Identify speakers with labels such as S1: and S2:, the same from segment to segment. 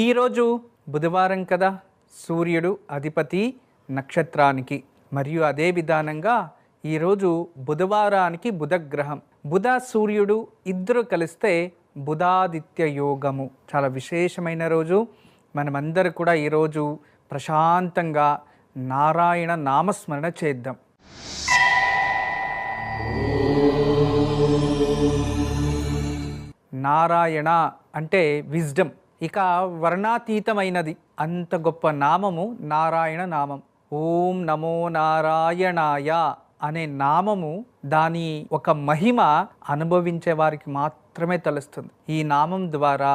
S1: ఈరోజు బుధవారం కదా, సూర్యుడు అధిపతి నక్షత్రానికి. మరియు అదే విధానంగా ఈరోజు బుధవారానికి బుధగ్రహం, బుధ సూర్యుడు ఇద్దరు కలిస్తే బుధాదిత్య యోగము. చాలా విశేషమైన రోజు. మనమందరూ కూడా ఈరోజు ప్రశాంతంగా నారాయణ నామస్మరణ చేద్దాం. నారాయణ అంటే విజ్డమ్, ఇక వర్ణాతీతమైనది. అంత గొప్ప నామము నారాయణ నామం. ఓం నమో నారాయణాయ అనే నామము, దాని ఒక మహిమ అనుభవించే వారికి మాత్రమే తెలుస్తుంది. ఈ నామం ద్వారా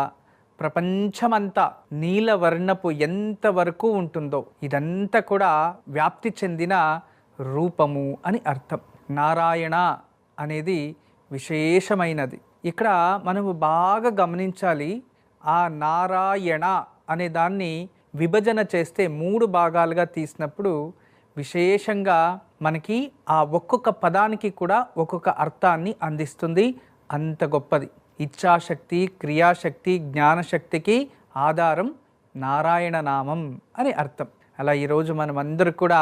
S1: ప్రపంచమంతా నీలవర్ణపు ఎంతవరకు ఉంటుందో ఇదంతా కూడా వ్యాప్తి చెందిన రూపము అని అర్థం. నారాయణ అనేది విశేషమైనది. ఇక్కడ మనము బాగా గమనించాలి. ఆ నారాయణ అనే దాన్ని విభజన చేస్తే 3 భాగాలుగా తీసినప్పుడు విశేషంగా మనకి ఆ ఒక్కొక్క పదానికి కూడా ఒక్కొక్క అర్థాన్ని అందిస్తుంది. అంత గొప్పది. ఇచ్ఛాశక్తి, క్రియాశక్తి, జ్ఞానశక్తికి ఆధారం నారాయణ నామం అని అర్థం. అలా ఈరోజు మనమందరూ కూడా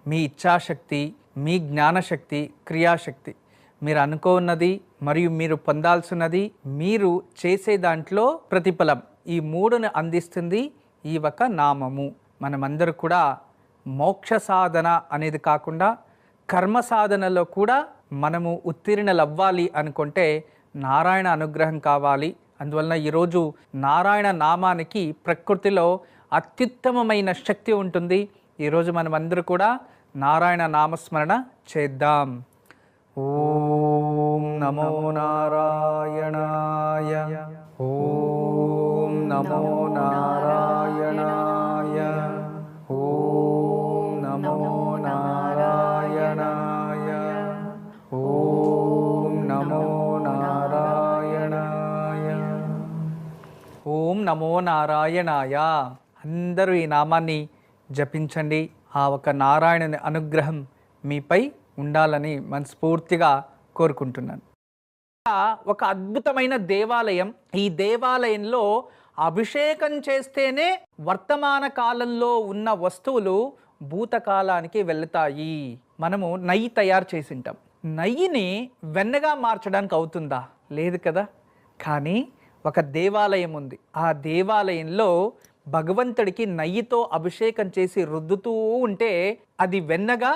S1: మీ ఇచ్ఛాశక్తి, మీ జ్ఞానశక్తి, క్రియాశక్తి, మీరు అనుకోన్నది మరియు మీరు పొందాల్సినది, మీరు చేసే దాంట్లో ప్రతిఫలం, ఈ 3ని అందిస్తుంది ఈ ఒక నామము. మనమందరూ కూడా మోక్ష సాధన అనేది కాకుండా కర్మ సాధనలో కూడా మనము ఉత్తీర్ణలవ్వాలి అనుకుంటే నారాయణ అనుగ్రహం కావాలి. అందువలన ఈరోజు నారాయణ నామానికి ప్రకృతిలో అత్యుత్తమమైన శక్తి ఉంటుంది. ఈరోజు మనమందరూ కూడా నారాయణ నామస్మరణ చేద్దాం. ఓం నమో నారాయణాయ, ఓం నమో నారాయణాయ, ఓం నమో నారాయణాయ, ఓం నమో నారాయణాయ, ఓం నమో నారాయణాయ. అందరూ ఈ నామాన్ని జపించండి. ఆ ఒక నారాయణుని అనుగ్రహం మీపై ఉండాలని మనస్ఫూర్తిగా కోరుకుంటున్నాను. ఒక అద్భుతమైన దేవాలయం. ఈ దేవాలయంలో అభిషేకం చేస్తేనే వర్తమాన కాలంలో ఉన్న వస్తువులు భూతకాలానికి వెళ్తాయి. మనము నెయ్యి తయారు చేసింటాం. నెయ్యిని వెన్నగా మార్చడానికి అవుతుందా? లేదు కదా. కానీ ఒక దేవాలయం ఉంది. ఆ దేవాలయంలో భగవంతుడికి నెయ్యితో అభిషేకం చేసి రుద్దుతూ ఉంటే అది వెన్నగా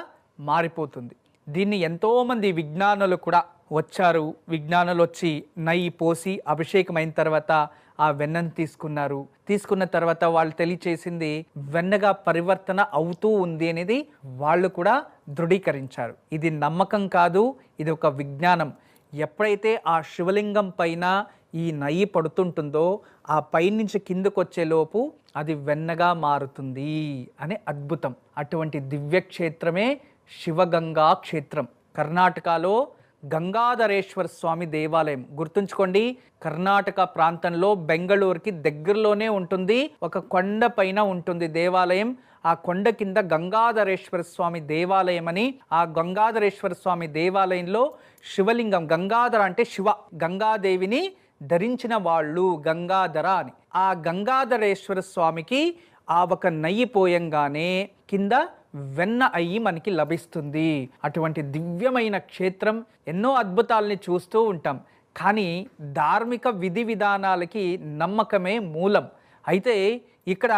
S1: మారిపోతుంది. దీన్ని ఎంతోమంది విజ్ఞానులు కూడా వచ్చారు. విజ్ఞానులు వచ్చి నెయ్యి పోసి అభిషేకమైన తర్వాత ఆ వెన్నను తీసుకున్నారు. తీసుకున్న తర్వాత వాళ్ళు తెలియచేసింది వెన్నగా పరివర్తన అవుతూ ఉంది అనేది వాళ్ళు కూడా దృఢీకరించారు. ఇది నమ్మకం కాదు, ఇది ఒక విజ్ఞానం. ఎప్పుడైతే ఆ శివలింగం పైన ఈ నెయ్యి పడుతుంటుందో ఆ పైనుంచి కిందకు వచ్చేలోపు అది వెన్నగా మారుతుంది అనే అద్భుతం. అటువంటి దివ్యక్షేత్రమే శివగంగా క్షేత్రం. కర్ణాటకలో గంగాధరేశ్వర స్వామి దేవాలయం. గుర్తుంచుకోండి, కర్ణాటక ప్రాంతంలో బెంగళూరుకి దగ్గరలోనే ఉంటుంది. ఒక కొండ పైన ఉంటుంది దేవాలయం. ఆ కొండ కింద గంగాధరేశ్వర స్వామి దేవాలయం అని. ఆ గంగాధరేశ్వర స్వామి దేవాలయంలో శివలింగం, గంగాధర అంటే శివ, గంగాదేవిని ధరించిన వాళ్ళు గంగాధర అని. ఆ గంగాధరేశ్వర స్వామికి ఆ ఒక నెయ్యి పోయంగానే కింద వెన్న అయ్యి మనకి లభిస్తుంది. అటువంటి దివ్యమైన క్షేత్రం. ఎన్నో అద్భుతాలని చూస్తూ ఉంటాం. కానీ ధార్మిక విధి విధానాలకి నమ్మకమే మూలం. అయితే ఇక్కడ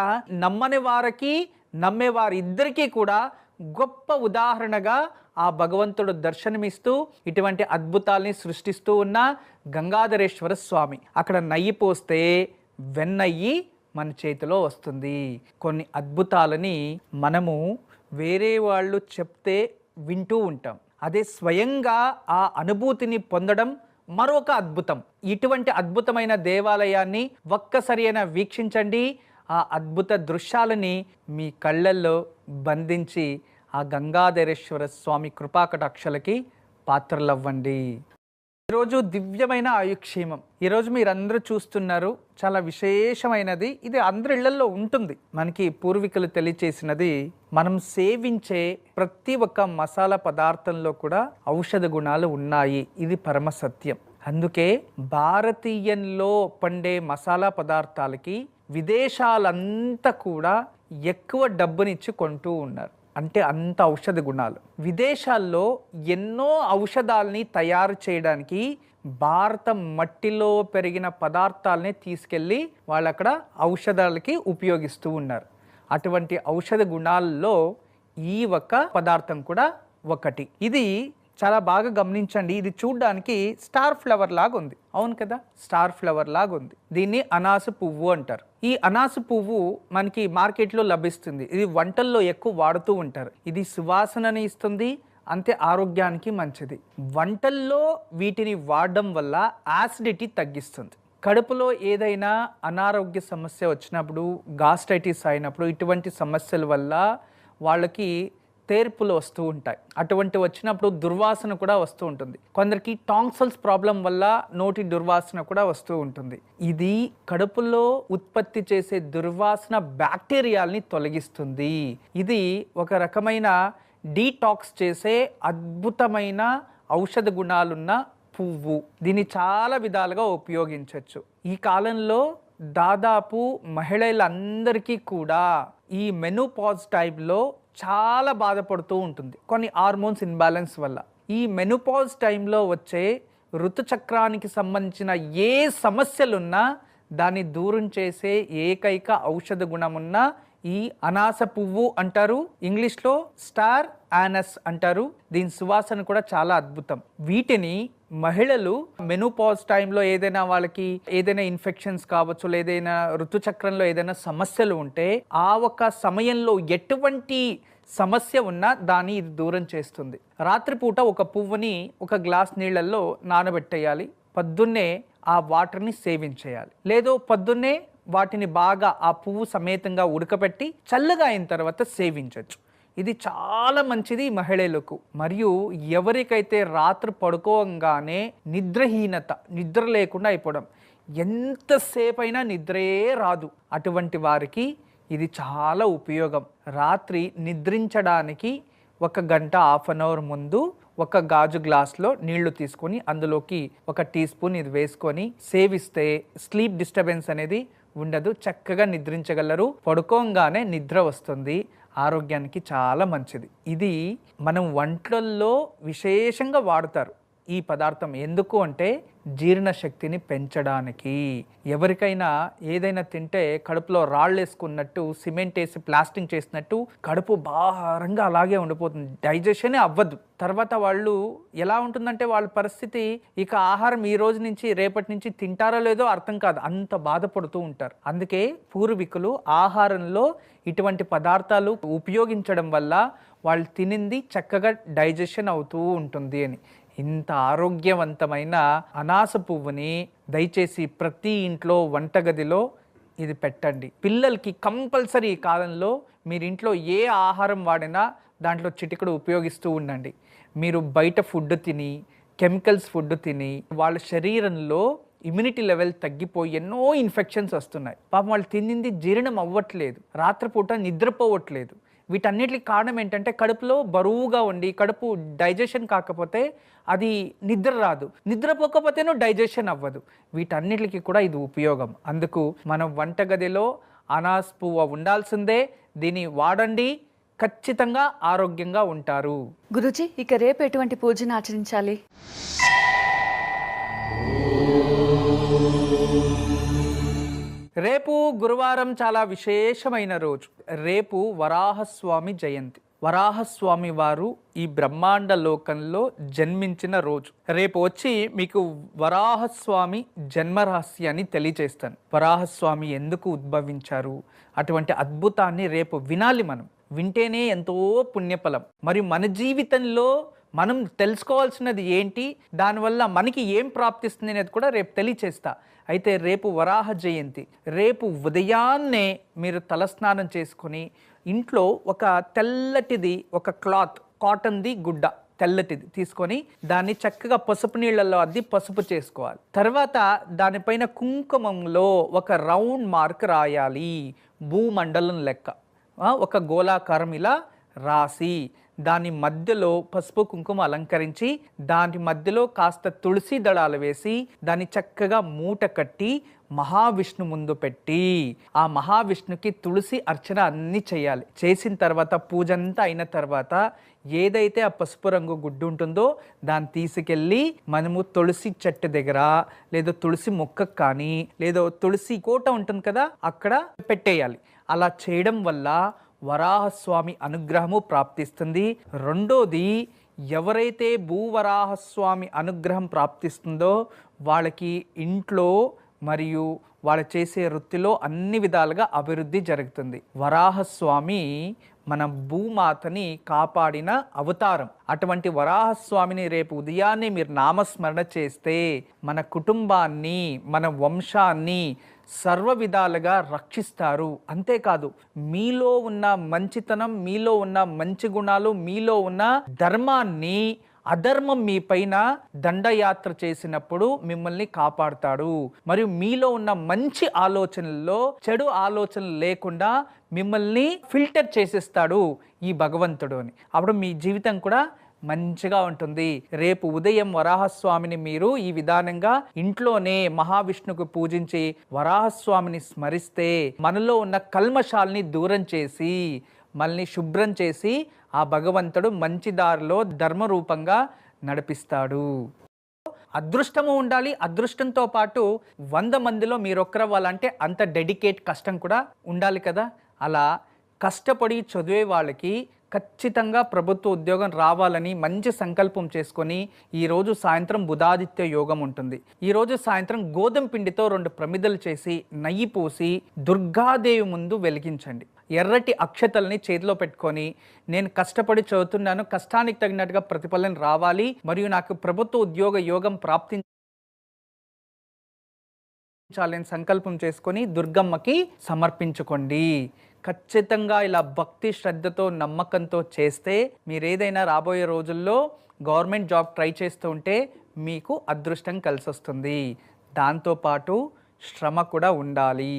S1: నమ్మని వారికి నమ్మే వారిద్దరికీ కూడా గొప్ప ఉదాహరణగా ఆ భగవంతుడు దర్శనమిస్తూ ఇటువంటి అద్భుతాల్ని సృష్టిస్తూ ఉన్న గంగాధరేశ్వర స్వామి. అక్కడ నెయ్యి పోస్తే వెన్నయ్యి మన చేతిలో వస్తుంది. కొన్ని అద్భుతాలని మనము వేరే వాళ్ళు చెప్తే వింటూ ఉంటాం. అదే స్వయంగా ఆ అనుభూతిని పొందడం మరొక అద్భుతం. ఇటువంటి అద్భుతమైన దేవాలయాన్ని ఒక్కసారైనా వీక్షించండి. ఆ అద్భుత దృశ్యాలని మీ కళ్ళల్లో బంధించి ఆ గంగాధరేశ్వర స్వామి కృపాకటాక్షలకి పాత్రలవ్వండి. ఈరోజు దివ్యమైన ఆయుక్షేమం. ఈరోజు మీరందరూ చూస్తున్నారు, చాలా విశేషమైనది. ఇది అందరి ఇళ్లలో ఉంటుంది. మనకి పూర్వీకులు తెలియచేసినది, మనం సేవించే ప్రతి ఒక్క మసాలా పదార్థంలో కూడా ఔషధ గుణాలు ఉన్నాయి. ఇది పరమ సత్యం. అందుకే భారతీయంలో పండే మసాలా పదార్థాలకి విదేశాలంతా కూడా ఎక్కువ డబ్బునిచ్చి కొంటూ ఉన్నారు. అంటే అంత ఔషధ గుణాలు. విదేశాల్లో ఎన్నో ఔషధాలని తయారు చేయడానికి భారత మట్టిలో పెరిగిన పదార్థాలని తీసుకెళ్ళి వాళ్ళు అక్కడ ఔషధాలకి ఉపయోగిస్తూ ఉన్నారు. అటువంటి ఔషధ గుణాల్లో ఈ ఒక్క పదార్థం కూడా ఒకటి. ఇది చాలా బాగా గమనించండి. ఇది చూడ్డానికి స్టార్ ఫ్లవర్ లాగా ఉంది, అవును కదా, స్టార్ ఫ్లవర్ లాగా ఉంది. దీన్ని అనాస పువ్వు అంటారు. ఈ అనాస పువ్వు మనకి మార్కెట్లో లభిస్తుంది. ఇది వంటల్లో ఎక్కువ వాడుతూ ఉంటారు. ఇది సువాసనని ఇస్తుంది, అంతే ఆరోగ్యానికి మంచిది. వంటల్లో వీటిని వాడడం వల్ల యాసిడిటీ తగ్గిస్తుంది. కడుపులో ఏదైనా అనారోగ్య సమస్య వచ్చినప్పుడు, గాస్ట్రైటిస్ అయినప్పుడు, ఇటువంటి సమస్యల వల్ల వాళ్ళకి తేర్పులు వస్తూ ఉంటాయి. అటువంటి వచ్చినప్పుడు దుర్వాసన కూడా వస్తూ ఉంటుంది. కొందరికి టాన్సిల్స్ ప్రాబ్లం వల్ల నోటి దుర్వాసన కూడా వస్తూ ఉంటుంది. ఇది కడుపులో ఉత్పత్తి చేసే దుర్వాసన బ్యాక్టీరియాల్ని తొలగిస్తుంది. ఇది ఒక రకమైన డీటాక్స్ చేసే అద్భుతమైన ఔషధ గుణాలున్న పువ్వు. దీన్ని చాలా విధాలుగా ఉపయోగించవచ్చు. ఈ కాలంలో దాదాపు మహిళలందరికీ కూడా ఈ మెనోపాజ్ టైంలో చాలా బాధపడుతూ ఉంటుంది, కొన్ని హార్మోన్స్ ఇన్బ్యాలెన్స్ వల్ల. ఈ మెనోపాజ్ టైంలో వచ్చే ఋతుచక్రానికి సంబంధించిన ఏ సమస్యలున్నా దాన్ని దూరం చేసే ఏకైక ఔషధ గుణమున్న ఈ అనాస పువ్వు అంటారు. ఇంగ్లీష్లో స్టార్ యానస్ అంటారు. దీని సువాసన కూడా చాలా అద్భుతం. వీటిని మహిళలు మెనోపాజ్ టైంలో ఏదైనా వాళ్ళకి ఏదైనా ఇన్ఫెక్షన్స్ కావచ్చు, లేదైనా ఋతుచక్రంలో ఏదైనా సమస్యలు ఉంటే ఆ ఒక సమయంలో ఎటువంటి సమస్య ఉన్నా దాన్ని ఇది దూరం చేస్తుంది. రాత్రిపూట ఒక పువ్వుని ఒక గ్లాస్ నీళ్ళల్లో నానబెట్టేయాలి. పొద్దున్నే ఆ వాటర్ని సేవించేయాలి. లేదో పొద్దున్నే వాటిని బాగా ఆ పువ్వు సమేతంగా ఉడకబెట్టి చల్లగా అయిన తర్వాత సేవించవచ్చు. ఇది చాలా మంచిది మహిళలకు. మరియు ఎవరికైతే రాత్రి పడుకోగానే నిద్రహీనత, నిద్ర లేకుండా అయిపోవడం, ఎంతసేపు అయినా నిద్రే రాదు, అటువంటి వారికి ఇది చాలా ఉపయోగం. రాత్రి నిద్రించడానికి 1 గంట, హాఫ్ అన్ అవర్ ముందు ఒక గాజు గ్లాస్లో నీళ్లు తీసుకొని అందులోకి 1 టీ స్పూన్ ఇది వేసుకొని సేవిస్తే స్లీప్ డిస్టర్బెన్స్ అనేది ఉండదు. చక్కగా నిద్రించగలరు. పడుకోగానే నిద్ర వస్తుంది. ఆరోగ్యానికి చాలా మంచిది. ఇది మనం వంటల్లో విశేషంగా వాడతారు ఈ పదార్థం. ఎందుకు అంటే జీర్ణశక్తిని పెంచడానికి. ఎవరికైనా ఏదైనా తింటే కడుపులో రాళ్ళు వేసుకున్నట్టు, సిమెంట్ వేసి ప్లాస్టింగ్ చేసినట్టు కడుపు భారంగా అలాగే ఉండిపోతుంది, డైజెషనే అవ్వదు. తర్వాత వాళ్ళు ఎలా ఉంటుందంటే వాళ్ళ పరిస్థితి, ఇక ఆహారం ఈ రోజు నుంచి రేపటి నుంచి తింటారో లేదో అర్థం కాదు, అంత బాధపడుతూ ఉంటారు. అందుకే పూర్వీకులు ఆహారంలో ఇటువంటి పదార్థాలు ఉపయోగించడం వల్ల వాళ్ళు తినింది చక్కగా డైజెషన్ అవుతూ ఉంటుంది అని. ఇంత ఆరోగ్యవంతమైన అనాస పువ్వుని దయచేసి ప్రతి ఇంట్లో వంటగదిలో ఇది పెట్టండి. పిల్లలకి కంపల్సరీ ఈ కాలంలో మీరు ఇంట్లో ఏ ఆహారం వాడినా దాంట్లో చిటికెడు ఉపయోగిస్తూ ఉండండి. మీరు బయట ఫుడ్ తిని, కెమికల్స్ ఫుడ్ తిని వాళ్ళ శరీరంలో ఇమ్యూనిటీ లెవెల్ తగ్గిపోయి ఎన్నో ఇన్ఫెక్షన్స్ వస్తున్నాయి. పాపం వాళ్ళు తినింది జీర్ణం అవ్వట్లేదు, రాత్రిపూట నిద్రపోవట్లేదు. వీటన్నిటికి కారణం ఏంటంటే కడుపులో బరువుగా ఉండి కడుపు డైజెషన్ కాకపోతే అది నిద్ర రాదు, నిద్రపోకపోతేనూ డైజెషన్ అవ్వదు. వీటన్నిటికి కూడా ఇది ఉపయోగం. అందుకు మనం వంటగదిలో అనాస పువ్వు ఉండాల్సిందే. దీన్ని వాడండి, ఖచ్చితంగా ఆరోగ్యంగా ఉంటారు.
S2: గురూజీ, ఇక రేపు ఎటువంటి పూజను ఆచరించాలి?
S1: రేపు గురువారం చాలా విశేషమైన రోజు. రేపు వరాహస్వామి జయంతి. వరాహస్వామి వారు ఈ బ్రహ్మాండ లోకంలో జన్మించిన రోజు. రేపు వచ్చి మీకు వరాహస్వామి జన్మరహస్యాన్ని తెలియజేస్తాను. వరాహస్వామి ఎందుకు ఉద్భవించారు, అటువంటి అద్భుతాన్ని రేపు వినాలి. మనం వింటేనే ఎంతో పుణ్యఫలం. మరియు మన జీవితంలో మనం తెలుసుకోవాల్సినది ఏంటి, దానివల్ల మనకి ఏం ప్రాప్తిస్తుంది అనేది కూడా రేపు తెలియచేస్తా. అయితే రేపు వరాహ జయంతి. రేపు ఉదయాన్నే మీరు తలస్నానం చేసుకొని ఇంట్లో ఒక తెల్లటిది, ఒక క్లాత్, కాటన్ది గుడ్డ తెల్లటిది తీసుకొని దాన్ని చక్కగా పసుపు నీళ్ళల్లో అద్ది పసుపు చేసుకోవాలి. తర్వాత దానిపైన కుంకుమంలో ఒక రౌండ్ మార్క్ రాయాలి, భూమండలం లెక్క. ఒక గోళాకారం ఇలా రాసి దాని మధ్యలో పసుపు కుంకుమ అలంకరించి దాని మధ్యలో కాస్త తులసి దళాలు వేసి దాన్ని చక్కగా మూట కట్టి మహావిష్ణు ముందు పెట్టి ఆ మహావిష్ణుకి తులసి అర్చన అన్నీ చేయాలి. చేసిన తర్వాత పూజ అంతా అయిన తర్వాత ఏదైతే ఆ పసుపు రంగు గుడ్డు ఉంటుందో దాన్ని తీసుకెళ్ళి మనము తులసి చెట్టు దగ్గర లేదో తులసి మొక్కకు కానీ లేదో తులసి కోట ఉంటుంది కదా అక్కడ పెట్టేయాలి. అలా చేయడం వల్ల వరాహస్వామి అనుగ్రహము ప్రాప్తిస్తుంది. రెండోది, ఎవరైతే భూవరాహస్వామి అనుగ్రహం ప్రాప్తిస్తుందో వాళ్ళకి ఇంట్లో మరియు వాళ్ళు చేసే వృత్తిలో అన్ని విధాలుగా అభివృద్ధి జరుగుతుంది. వరాహస్వామి మన భూమాతని కాపాడిన అవతారం. అటువంటి వరాహస్వామిని రేపు ఉదయాన్నే మీరు నామస్మరణ చేస్తే మన కుటుంబాన్ని, మన వంశాన్ని సర్వ విధాలుగా రక్షిస్తారు. అంతేకాదు, మీలో ఉన్న మంచితనం, మీలో ఉన్న మంచి గుణాలు, మీలో ఉన్న ధర్మాన్ని అధర్మం మీ పైన దండయాత్ర చేసినప్పుడు మిమ్మల్ని కాపాడుతాడు. మరియు మీలో ఉన్న మంచి ఆలోచనల్లో చెడు ఆలోచనలు లేకుండా మిమ్మల్ని ఫిల్టర్ చేసేస్తాడు ఈ భగవంతుడు అని. అప్పుడు మీ జీవితం కూడా మంచిగా ఉంటుంది. రేపు ఉదయం వరాహస్వామిని మీరు ఈ విధానంగా ఇంట్లోనే మహావిష్ణుకు పూజించి వరాహస్వామిని స్మరిస్తే మనలో ఉన్న కల్మషాల్ని దూరం చేసి మనల్ని శుభ్రం చేసి ఆ భగవంతుడు మంచి దారిలో ధర్మరూపంగా నడిపిస్తాడు. అదృష్టము ఉండాలి. అదృష్టంతో పాటు 100 మందిలో మీరొక్కరవ్వాలంటే అంత డెడికేట్ కష్టం కూడా ఉండాలి కదా. అలా కష్టపడి చదివే వాళ్ళకి ఖచ్చితంగా ప్రభుత్వ ఉద్యోగం రావాలని మంచి సంకల్పం చేసుకొని ఈరోజు సాయంత్రం బుధాదిత్య యోగం ఉంటుంది. ఈరోజు సాయంత్రం గోధుమ పిండితో 2 ప్రమిదలు చేసి నెయ్యి పోసి దుర్గాదేవి ముందు వెలిగించండి. ఎర్రటి అక్షతల్ని చేతిలో పెట్టుకొని, నేను కష్టపడి చదువుతున్నాను, కష్టానికి తగినట్టుగా ప్రతిఫలం రావాలి మరియు నాకు ప్రభుత్వ ఉద్యోగ యోగం ప్రాప్తించాలని సంకల్పం చేసుకొని దుర్గమ్మకి సమర్పించుకోండి. ఖచ్చితంగా ఇలా భక్తి శ్రద్ధతో నమ్మకంతో చేస్తే మీరు ఏదైనా రాబోయే రోజుల్లో గవర్నమెంట్ జాబ్ ట్రై చేస్తూ ఉంటే మీకు అదృష్టం కలిసి వస్తుంది. దాంతోపాటు శ్రమ కూడా ఉండాలి.